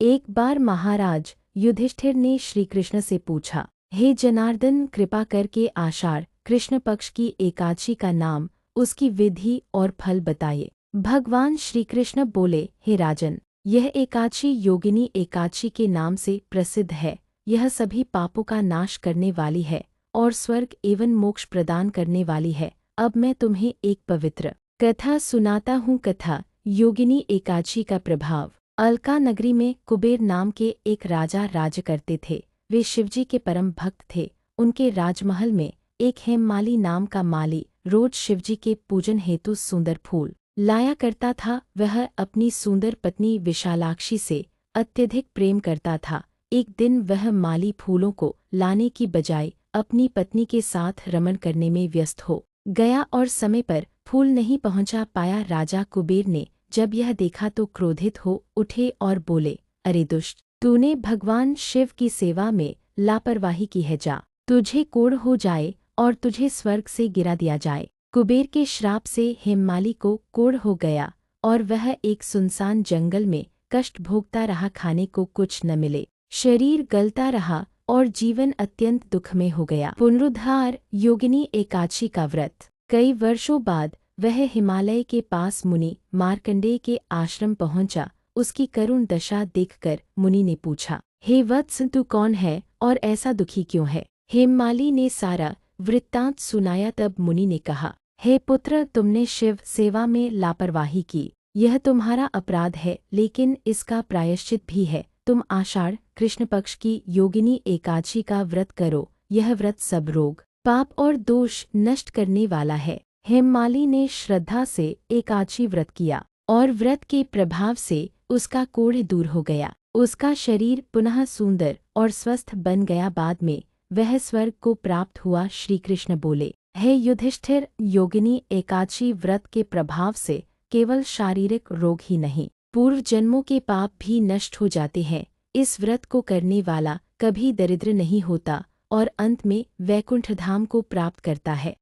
एक बार महाराज युधिष्ठिर ने श्री कृष्ण से पूछा, हे जनार्दन, कृपा करके आषाढ़ कृष्ण पक्ष की एकादशी का नाम, उसकी विधि और फल बताइए। भगवान श्री कृष्ण बोले, हे राजन, यह एकादशी योगिनी एकादशी के नाम से प्रसिद्ध है। यह सभी पापों का नाश करने वाली है और स्वर्ग एवं मोक्ष प्रदान करने वाली है। अब मैं तुम्हें एक पवित्र कथा सुनाता हूँ। कथा योगिनी एकादशी का प्रभाव। अलका नगरी में कुबेर नाम के एक राजा राज्य करते थे। वे शिवजी के परम भक्त थे। उनके राजमहल में एक हेममाली नाम का माली रोज शिवजी के पूजन हेतु सुंदर फूल लाया करता था। वह अपनी सुंदर पत्नी विशालाक्षी से अत्यधिक प्रेम करता था। एक दिन वह माली फूलों को लाने की बजाय अपनी पत्नी के साथ रमन करने में व्यस्त हो गया और समय पर फूल नहीं पहुंचा पाया। राजा कुबेर ने जब यह देखा तो क्रोधित हो उठे और बोले, अरे दुष्ट, तूने भगवान शिव की सेवा में लापरवाही की है। जा, तुझे कोढ़ हो जाए और तुझे स्वर्ग से गिरा दिया जाए। कुबेर के श्राप से हेममाली को कोढ़ हो गया और वह एक सुनसान जंगल में कष्ट भोगता रहा। खाने को कुछ न मिले, शरीर गलता रहा और जीवन अत्यंत दुख में हो गया। पुनरुद्धार योगिनी एकादशी का व्रत। कई वर्षों बाद वह हिमालय के पास मुनि मार्कंडेय के आश्रम पहुंचा। उसकी करुण दशा देखकर मुनि ने पूछा, हे वत्स, तू कौन है और ऐसा दुखी क्यों है? हेममाली ने सारा वृत्तांत सुनाया। तब मुनि ने कहा, हे पुत्र, तुमने शिव सेवा में लापरवाही की। यह तुम्हारा अपराध है, लेकिन इसका प्रायश्चित भी है। तुम आषाढ़ कृष्ण पक्ष की योगिनी एकादशी का व्रत करो। यह व्रत सब रोग, पाप और दोष नष्ट करने वाला है। हेममाली ने श्रद्धा से एकादशी व्रत किया और व्रत के प्रभाव से उसका कोढ़ दूर हो गया। उसका शरीर पुनः सुंदर और स्वस्थ बन गया। बाद में वह स्वर्ग को प्राप्त हुआ। श्री कृष्ण बोले, हे युधिष्ठिर, योगिनी एकादशी व्रत के प्रभाव से केवल शारीरिक रोग ही नहीं, पूर्व जन्मों के पाप भी नष्ट हो जाते हैं। इस व्रत को करने वाला कभी दरिद्र नहीं होता और अंत में वैकुंठ धाम को प्राप्त करता है।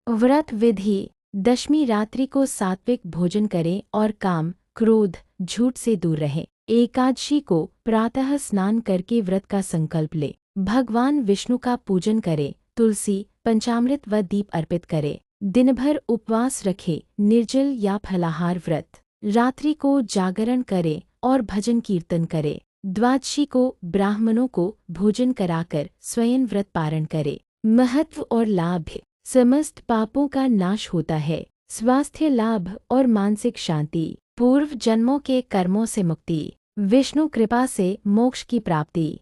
व्रत विधि। दशमी रात्रि को सात्विक भोजन करें और काम, क्रोध, झूठ से दूर रहें। एकादशी को प्रातः स्नान करके व्रत का संकल्प ले। भगवान विष्णु का पूजन करें। तुलसी, पंचामृत व दीप अर्पित करें। दिन भर उपवास रखें, निर्जल या फलाहार व्रत। रात्रि को जागरण करें और भजन कीर्तन करें। द्वादशी को ब्राह्मणों को भोजन कराकर स्वयं व्रत पारण करें। महत्व और लाभ। समस्त पापों का नाश होता है, स्वास्थ्य लाभ और मानसिक शांति, पूर्व जन्मों के कर्मों से मुक्ति, विष्णु कृपा से मोक्ष की प्राप्ति।